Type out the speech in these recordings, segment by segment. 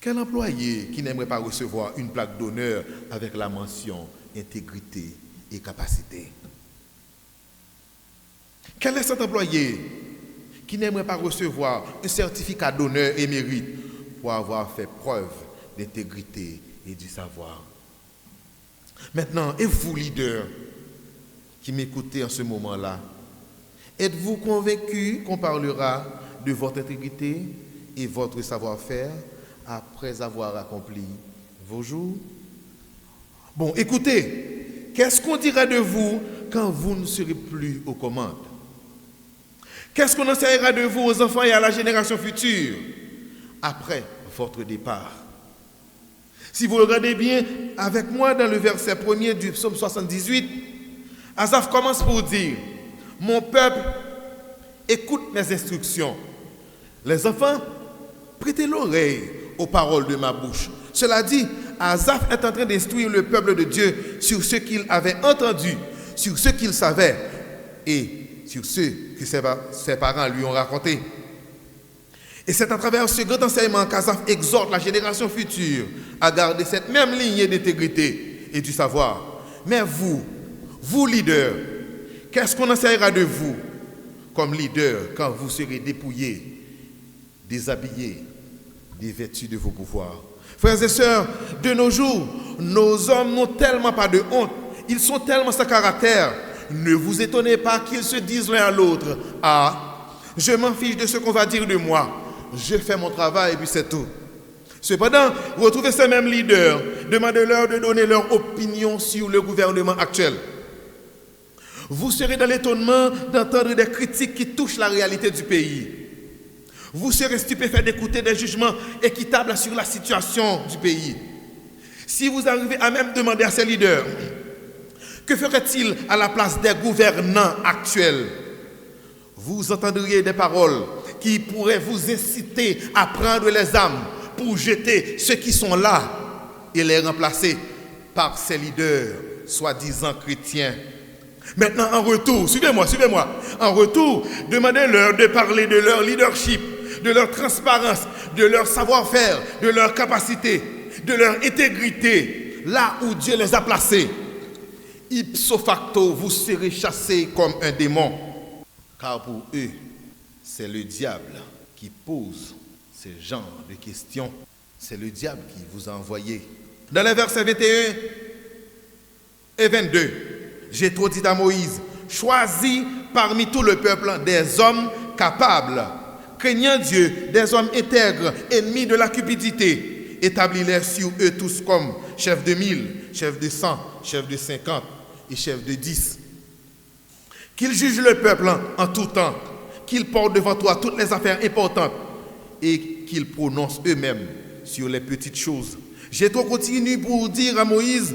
Quel employé qui n'aimerait pas recevoir une plaque d'honneur avec la mention intégrité et capacité? Quel est cet employé qui n'aimerait pas recevoir un certificat d'honneur et mérite pour avoir fait preuve d'intégrité et du savoir? Maintenant, et vous, leaders qui m'écoutez en ce moment-là, êtes-vous convaincus qu'on parlera de votre intégrité et votre savoir-faire après avoir accompli vos jours? Bon, écoutez, qu'est-ce qu'on dira de vous quand vous ne serez plus aux commandes? Qu'est-ce qu'on enseignera de vous aux enfants et à la génération future après votre départ? Si vous regardez bien avec moi dans le verset 1er du psaume 78, Asaph commence pour dire: mon peuple écoute mes instructions. Les enfants, prêtez l'oreille aux paroles de ma bouche. Cela dit, Asaph est en train d'instruire le peuple de Dieu sur ce qu'il avait entendu, sur ce qu'il savait et sur ce que ses parents lui ont raconté. Et c'est à travers ce grand enseignement qu'Asaph exhorte la génération future à garder cette même lignée d'intégrité et du savoir. Mais vous leaders, qu'est-ce qu'on enseignera de vous comme leader quand vous serez dépouillés, déshabillés, dévêtus de vos pouvoirs? Frères et sœurs, de nos jours, nos hommes n'ont tellement pas de honte, ils sont tellement sans caractère. Ne vous étonnez pas qu'ils se disent l'un à l'autre: ah, je m'en fiche de ce qu'on va dire de moi, je fais mon travail et puis c'est tout. Cependant, retrouvez ces mêmes leaders, demandez-leur de donner leur opinion sur le gouvernement actuel. Vous serez dans l'étonnement d'entendre des critiques qui touchent la réalité du pays. Vous serez stupéfait d'écouter des jugements équitables sur la situation du pays. Si vous arrivez à même demander à ces leaders: que ferait-il à la place des gouvernants actuels? Vous entendriez des paroles qui pourraient vous inciter à prendre les armes pour jeter ceux qui sont là et les remplacer par ces leaders soi-disant chrétiens. Maintenant, en retour, suivez-moi, en retour, demandez-leur de parler de leur leadership, de leur transparence, de leur savoir-faire, de leur capacité, de leur intégrité, là où Dieu les a placés. Ipso facto, vous serez chassés comme un démon. Car pour eux, c'est le diable qui pose ce genre de questions. C'est le diable qui vous a envoyé. Dans les versets 21 et 22, Jéthro dit à Moïse: choisis parmi tout le peuple des hommes capables, craignant Dieu, des hommes intègres, ennemis de la cupidité. Établis-les sur eux tous comme chefs de 1000, chefs de 100, chefs de 50 et chefs de 10. Qu'ils jugent le peuple en tout temps, qu'ils portent devant toi toutes les affaires importantes et qu'ils prononcent eux-mêmes sur les petites choses. Jéthro continue pour dire à Moïse: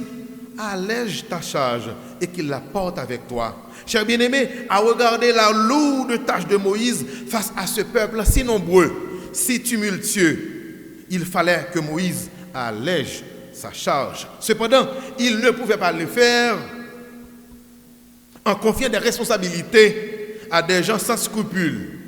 allège ta charge et qu'il la porte avec toi. Cher bien-aimé, à regarder la lourde tâche de Moïse face à ce peuple si nombreux, si tumultueux, il fallait que Moïse allège sa charge. Cependant, il ne pouvait pas le faire en confiant des responsabilités à des gens sans scrupules,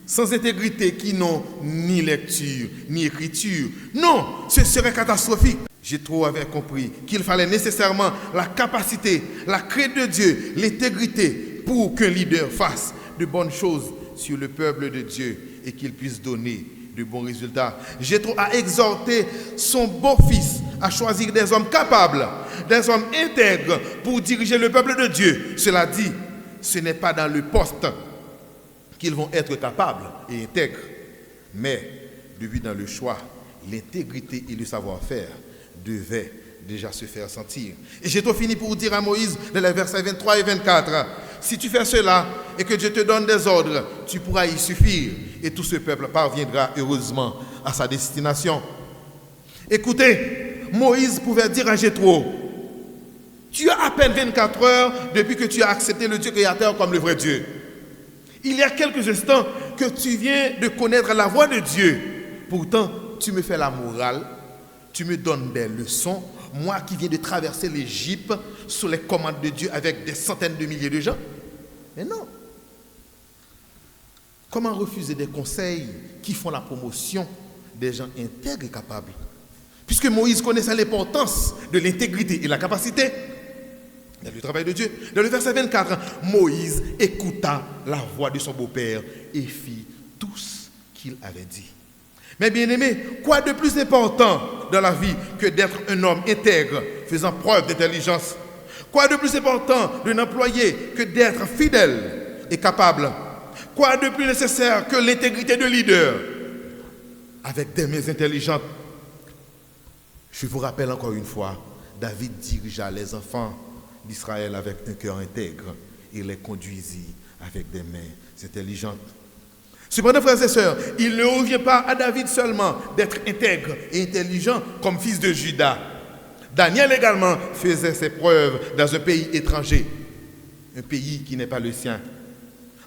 sans intégrité, qui n'ont ni lecture, ni écriture. Non, ce serait catastrophique. Jéthro avait compris qu'il fallait nécessairement la capacité, la crainte de Dieu, l'intégrité pour qu'un leader fasse de bonnes choses sur le peuple de Dieu et qu'il puisse donner de bons résultats. Jéthro a exhorté son beau-fils à choisir des hommes capables, des hommes intègres pour diriger le peuple de Dieu. Cela dit, ce n'est pas dans le poste qu'ils vont être capables et intègres, mais depuis dans le choix, l'intégrité et le savoir-faire devait déjà se faire sentir. Et Jéthro finit pour dire à Moïse, dans les versets 23 et 24, si tu fais cela et que Dieu te donne des ordres, tu pourras y suffire et tout ce peuple parviendra heureusement à sa destination. Écoutez, Moïse pouvait dire à Jéthro: tu as à peine 24 heures depuis que tu as accepté le Dieu créateur comme le vrai Dieu. Il y a quelques instants que tu viens de connaître la voix de Dieu. Pourtant, tu me fais la morale, tu me donnes des leçons, moi qui viens de traverser l'Égypte sous les commandes de Dieu avec des centaines de milliers de gens. Mais non. Comment refuser des conseils qui font la promotion des gens intègres et capables? Puisque Moïse connaissait l'importance de l'intégrité et la capacité, dans le travail de Dieu, dans le verset 24, Moïse écouta la voix de son beau-père et fit tout ce qu'il avait dit. Mais bien aimé, quoi de plus important dans la vie que d'être un homme intègre, faisant preuve d'intelligence? Quoi de plus important d'un employé que d'être fidèle et capable? Quoi de plus nécessaire que l'intégrité de leader avec des mains intelligentes? Je vous rappelle encore une fois, David dirigea les enfants d'Israël avec un cœur intègre et les conduisit avec des mains intelligentes. Cependant, frères et sœurs, il ne revient pas à David seulement d'être intègre et intelligent comme fils de Juda. Daniel également faisait ses preuves dans un pays étranger, un pays qui n'est pas le sien.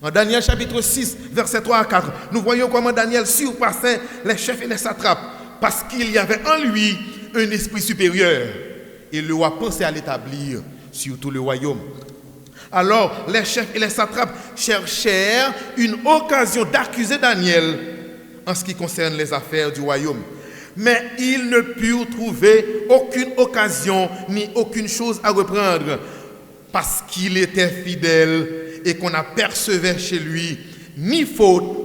En Daniel chapitre 6, versets 3 à 4, nous voyons comment Daniel surpassait les chefs et les satrapes parce qu'il y avait en lui un esprit supérieur et le roi pensait à l'établir sur tout le royaume. Alors, les chefs et les satrapes cherchèrent une occasion d'accuser Daniel en ce qui concerne les affaires du royaume. Mais ils ne purent trouver aucune occasion ni aucune chose à reprendre parce qu'il était fidèle et qu'on n'apercevait chez lui ni faute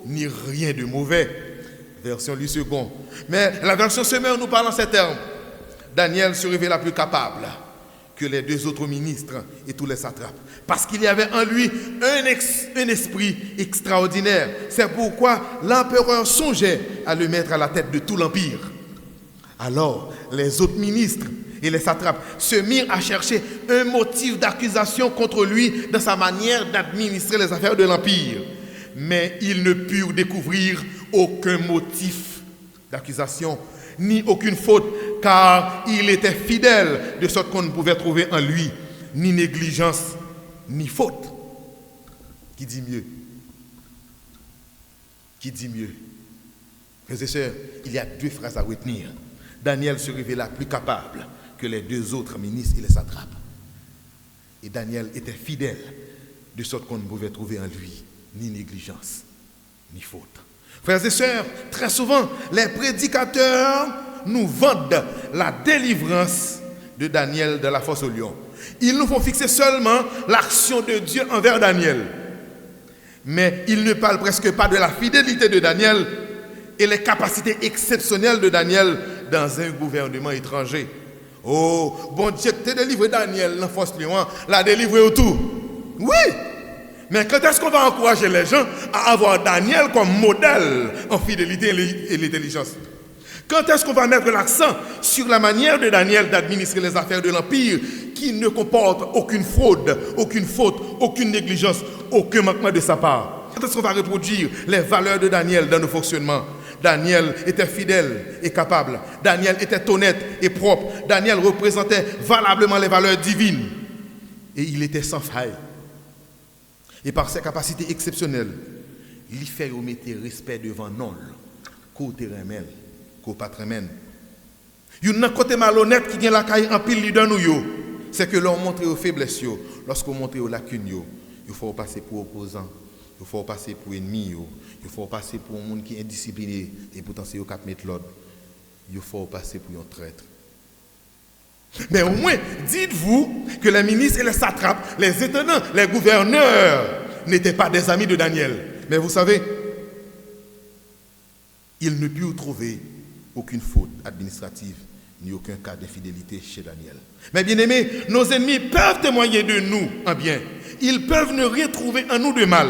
ni rien de mauvais. Version lui second. Mais la version Semeur nous parle en ces termes. Daniel se révéla plus capable que les deux autres ministres et tous les satrapes, parce qu'il y avait en lui un esprit extraordinaire. C'est pourquoi l'empereur songeait à le mettre à la tête de tout l'empire. Alors, les autres ministres et les satrapes se mirent à chercher un motif d'accusation contre lui dans sa manière d'administrer les affaires de l'empire. Mais ils ne purent découvrir aucun motif d'accusation, ni aucune faute, car il était fidèle, de sorte qu'on ne pouvait trouver en lui ni négligence, ni faute. Qui dit mieux? Qui dit mieux? Frères et sœurs, il y a deux phrases à retenir. Daniel se révéla plus capable que les deux autres ministres et les satrapes. Et Daniel était fidèle, de sorte qu'on ne pouvait trouver en lui ni négligence, ni faute. Frères et sœurs, très souvent, les prédicateurs nous vendent la délivrance de Daniel de la fosse au lion. Ils nous font fixer seulement l'action de Dieu envers Daniel. Mais ils ne parlent presque pas de la fidélité de Daniel et les capacités exceptionnelles de Daniel dans un gouvernement étranger. Oh, bon Dieu, tu as délivré Daniel dans la fosse au lion, l'a délivré au tout. Oui! Mais quand est-ce qu'on va encourager les gens à avoir Daniel comme modèle en fidélité et l'intelligence? Quand est-ce qu'on va mettre l'accent sur la manière de Daniel d'administrer les affaires de l'Empire qui ne comporte aucune fraude, aucune faute, aucune négligence, aucun manquement de sa part? Quand est-ce qu'on va reproduire les valeurs de Daniel dans nos fonctionnements? Daniel était fidèle et capable. Daniel était honnête et propre. Daniel représentait valablement les valeurs divines. Et il était sans faille. Et par ses capacités exceptionnelles, il fait remettre respect devant nous, côté remel, côté patremen. Il y a un côté malhonnête qui vient la caille en pile dans nous, c'est que l'on montre aux faiblesses, lorsqu'on montre aux lacunes, il faut passer pour opposant, il faut passer pour ennemi, il faut passer pour un monde qui est indiscipliné et pourtant c'est au 4 mètres l'autre. Il faut passer pour un traître. Mais au moins, dites-vous que les ministres et les satrapes, les intendants, les gouverneurs n'étaient pas des amis de Daniel. Mais vous savez, ils ne purent trouver aucune faute administrative ni aucun cas d'infidélité chez Daniel. Mais bien aimés, nos ennemis peuvent témoigner de nous en bien. Ils peuvent ne rien trouver en nous de mal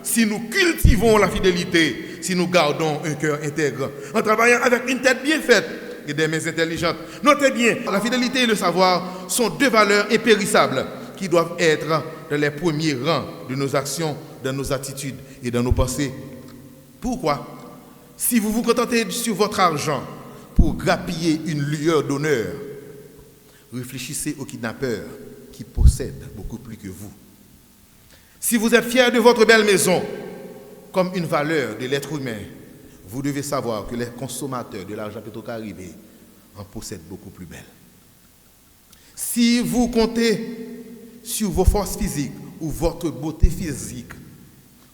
si nous cultivons la fidélité, si nous gardons un cœur intègre, en travaillant avec une tête bien faite et des mains intelligentes. Notez bien, la fidélité et le savoir sont deux valeurs impérissables qui doivent être dans les premiers rangs de nos actions, dans nos attitudes et dans nos pensées. Pourquoi? Si vous vous contentez sur votre argent pour grappiller une lueur d'honneur, réfléchissez aux kidnappeurs qui possèdent beaucoup plus que vous. Si vous êtes fiers de votre belle maison comme une valeur de l'être humain, vous devez savoir que les consommateurs de l'argent pétro-caribé en possèdent beaucoup plus belle. Si vous comptez sur vos forces physiques ou votre beauté physique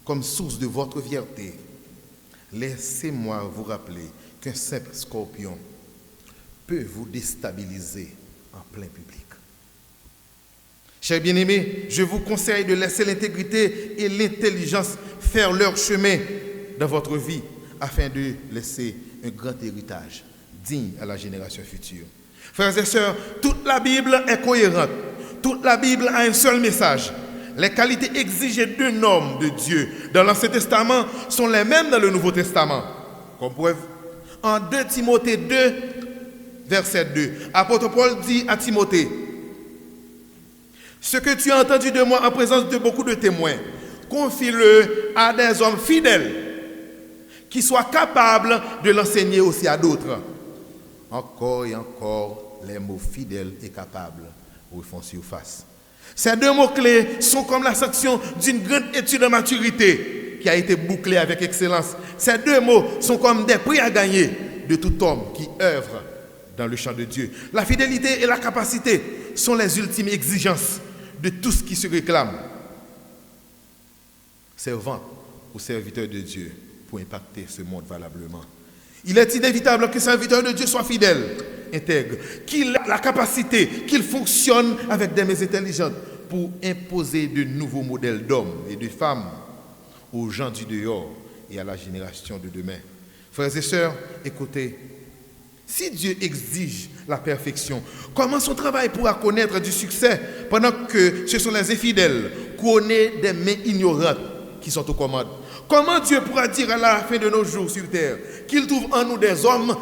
comme source de votre fierté, laissez-moi vous rappeler qu'un simple scorpion peut vous déstabiliser en plein public. Chers bien-aimés, je vous conseille de laisser l'intégrité et l'intelligence faire leur chemin dans votre vie afin de laisser un grand héritage digne à la génération future. Frères et sœurs, toute la Bible est cohérente. Toute la Bible a un seul message. Les qualités exigées d'un homme de Dieu dans l'Ancien Testament sont les mêmes dans le Nouveau Testament. Comme preuve, en 2 Timothée 2, verset 2, apôtre Paul dit à Timothée: ce que tu as entendu de moi en présence de beaucoup de témoins, confie-le à des hommes fidèles qui soient capables de l'enseigner aussi à d'autres. Encore et encore, les mots fidèles et capables refont surface. Ces deux mots-clés sont comme la sanction d'une grande étude de maturité qui a été bouclée avec excellence. Ces deux mots sont comme des prix à gagner de tout homme qui œuvre dans le champ de Dieu. La fidélité et la capacité sont les ultimes exigences de tout ce qui se réclame, servant ou serviteur de Dieu, pour impacter ce monde valablement. Il est inévitable que serviteur de Dieu soit fidèle, intègre, qu'il ait la capacité, qu'il fonctionne avec des mains intelligentes pour imposer de nouveaux modèles d'hommes et de femmes aux gens du dehors et à la génération de demain. Frères et sœurs, écoutez, si Dieu exige la perfection, comment son travail pourra connaître du succès pendant que ce sont les infidèles connaissent des mains ignorantes qui sont aux commandes? Comment Dieu pourra dire à la fin de nos jours sur terre qu'il trouve en nous des hommes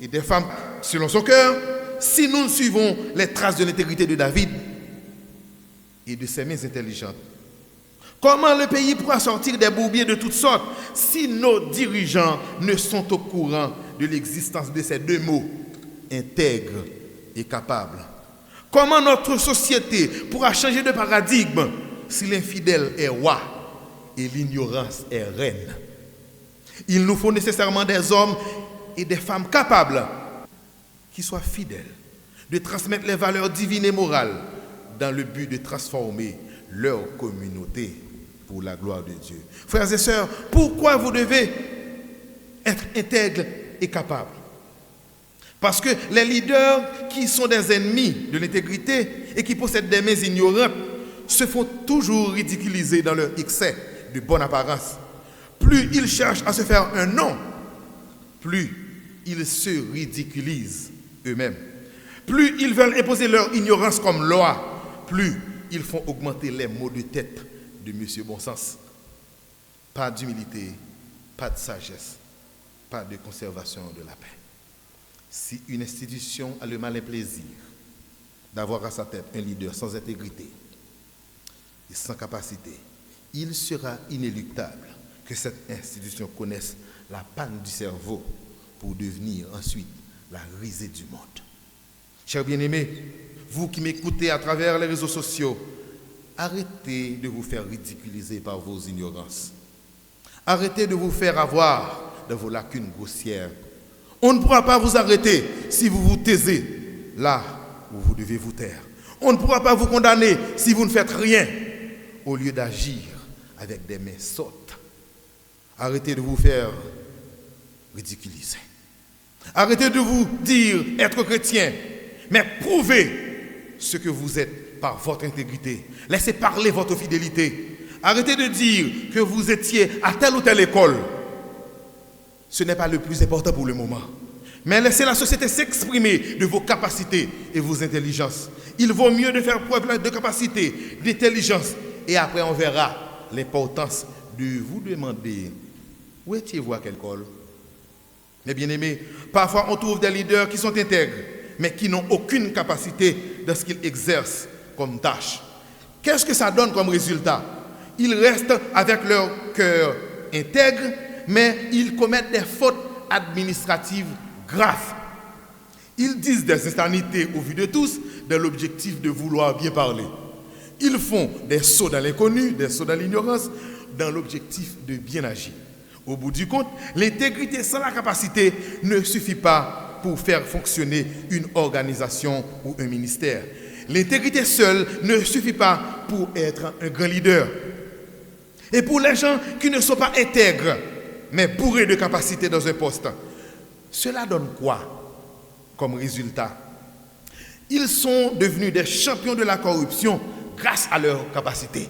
et des femmes selon son cœur si nous suivons les traces de l'intégrité de David et de ses mains intelligentes? Comment le pays pourra sortir des bourbiers de toutes sortes si nos dirigeants ne sont au courant de l'existence de ces deux mots, intègre et capable? Comment notre société pourra changer de paradigme si l'infidèle est roi et l'ignorance est reine? Il nous faut nécessairement des hommes et des femmes capables qui soient fidèles, de transmettre les valeurs divines et morales dans le but de transformer leur communauté pour la gloire de Dieu. Frères et sœurs, pourquoi vous devez être intègres et capables? Parce que les leaders qui sont des ennemis de l'intégrité et qui possèdent des mains ignorantes se font toujours ridiculiser dans leur excès de bonne apparence. Plus ils cherchent à se faire un nom, plus ils se ridiculisent eux-mêmes. Plus ils veulent imposer leur ignorance comme loi, plus ils font augmenter les maux de tête de Monsieur Bon Sens. Pas d'humilité, pas de sagesse, pas de conservation de la paix. Si une institution a le malin plaisir d'avoir à sa tête un leader sans intégrité et sans capacité, il sera inéluctable que cette institution connaisse la panne du cerveau pour devenir ensuite la risée du monde. Chers bien-aimés, vous qui m'écoutez à travers les réseaux sociaux, arrêtez de vous faire ridiculiser par vos ignorances. Arrêtez de vous faire avoir de vos lacunes grossières. On ne pourra pas vous arrêter si vous vous taisez là où vous devez vous taire. On ne pourra pas vous condamner si vous ne faites rien au lieu d'agir avec des mains sottes. Arrêtez de vous faire ridiculiser. Arrêtez de vous dire être chrétien, mais prouvez ce que vous êtes par votre intégrité. Laissez parler votre fidélité. Arrêtez de dire que vous étiez à telle ou telle école. Ce n'est pas le plus important pour le moment. Mais laissez la société s'exprimer de vos capacités et vos intelligences. Il vaut mieux de faire preuve de capacité, d'intelligence. Et après, on verra l'importance de vous demander où étiez-vous à quelle école. Mais bien aimés, parfois on trouve des leaders qui sont intègres, mais qui n'ont aucune capacité dans ce qu'ils exercent comme tâche. Qu'est-ce que ça donne comme résultat? Ils restent avec leur cœur intègre, mais ils commettent des fautes administratives graves. Ils disent des insanités au vu de tous, dans l'objectif de vouloir bien parler. Ils font des sauts dans l'inconnu, des sauts dans l'ignorance, dans l'objectif de bien agir. Au bout du compte, l'intégrité sans la capacité ne suffit pas pour faire fonctionner une organisation ou un ministère. L'intégrité seule ne suffit pas pour être un grand leader. Et pour les gens qui ne sont pas intègres, mais bourrés de capacités dans un poste, cela donne quoi comme résultat. Ils sont devenus des champions de la corruption grâce à leur capacité.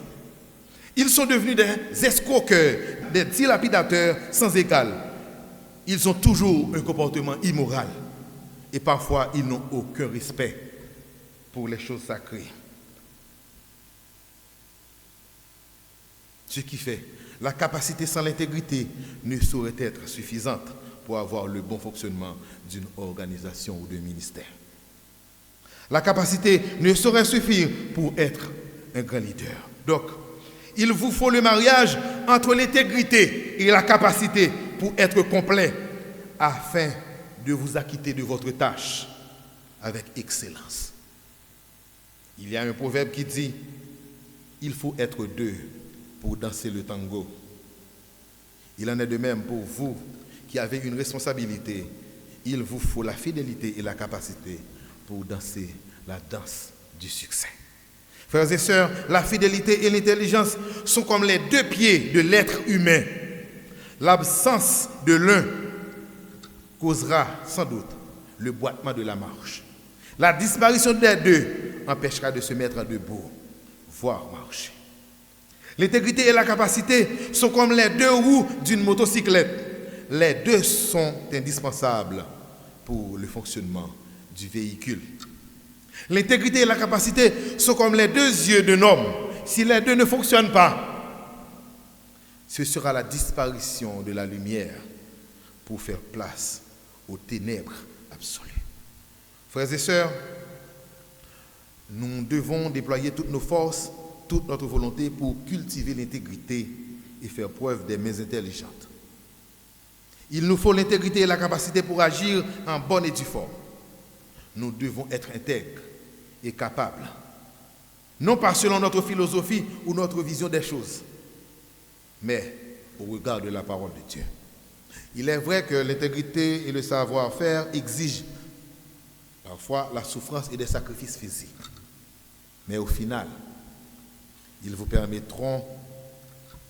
Ils sont devenus des escroqueurs, des dilapidateurs sans égal. Ils ont toujours un comportement immoral et parfois ils n'ont aucun respect pour les choses sacrées. Ce qui fait, la capacité sans l'intégrité ne saurait être suffisante pour avoir le bon fonctionnement d'une organisation ou d'un ministère. La capacité ne saurait suffire pour être un grand leader. Donc, il vous faut le mariage entre l'intégrité et la capacité pour être complet, afin de vous acquitter de votre tâche avec excellence. Il y a un proverbe qui dit, il faut être deux pour danser le tango. Il en est de même pour vous qui avez une responsabilité. Il vous faut la fidélité et la capacité pour danser la danse du succès. Frères et sœurs, la fidélité et l'intelligence sont comme les deux pieds de l'être humain. L'absence de l'un causera sans doute le boitement de la marche. La disparition des deux empêchera de se mettre debout, voire marcher. L'intégrité et la capacité sont comme les deux roues d'une motocyclette. Les deux sont indispensables pour le fonctionnement du véhicule. L'intégrité et la capacité sont comme les deux yeux d'un homme. Si les deux ne fonctionnent pas, ce sera la disparition de la lumière pour faire place aux ténèbres absolues. Frères et sœurs, nous devons déployer toutes nos forces, toute notre volonté pour cultiver l'intégrité et faire preuve des mains intelligentes. Il nous faut l'intégrité et la capacité pour agir en bonne et due forme. Nous devons être intègres et capables, non pas selon notre philosophie ou notre vision des choses, mais au regard de la parole de Dieu. Il est vrai que l'intégrité et le savoir-faire exigent parfois la souffrance et des sacrifices physiques. Mais au final, ils vous permettront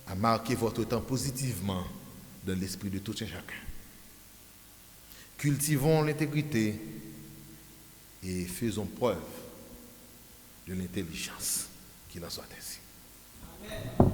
à marquer votre temps positivement dans l'esprit de tout un chacun. Cultivons l'intégrité et faisons preuve de l'intelligence. Qu'il en soit ainsi. Amen.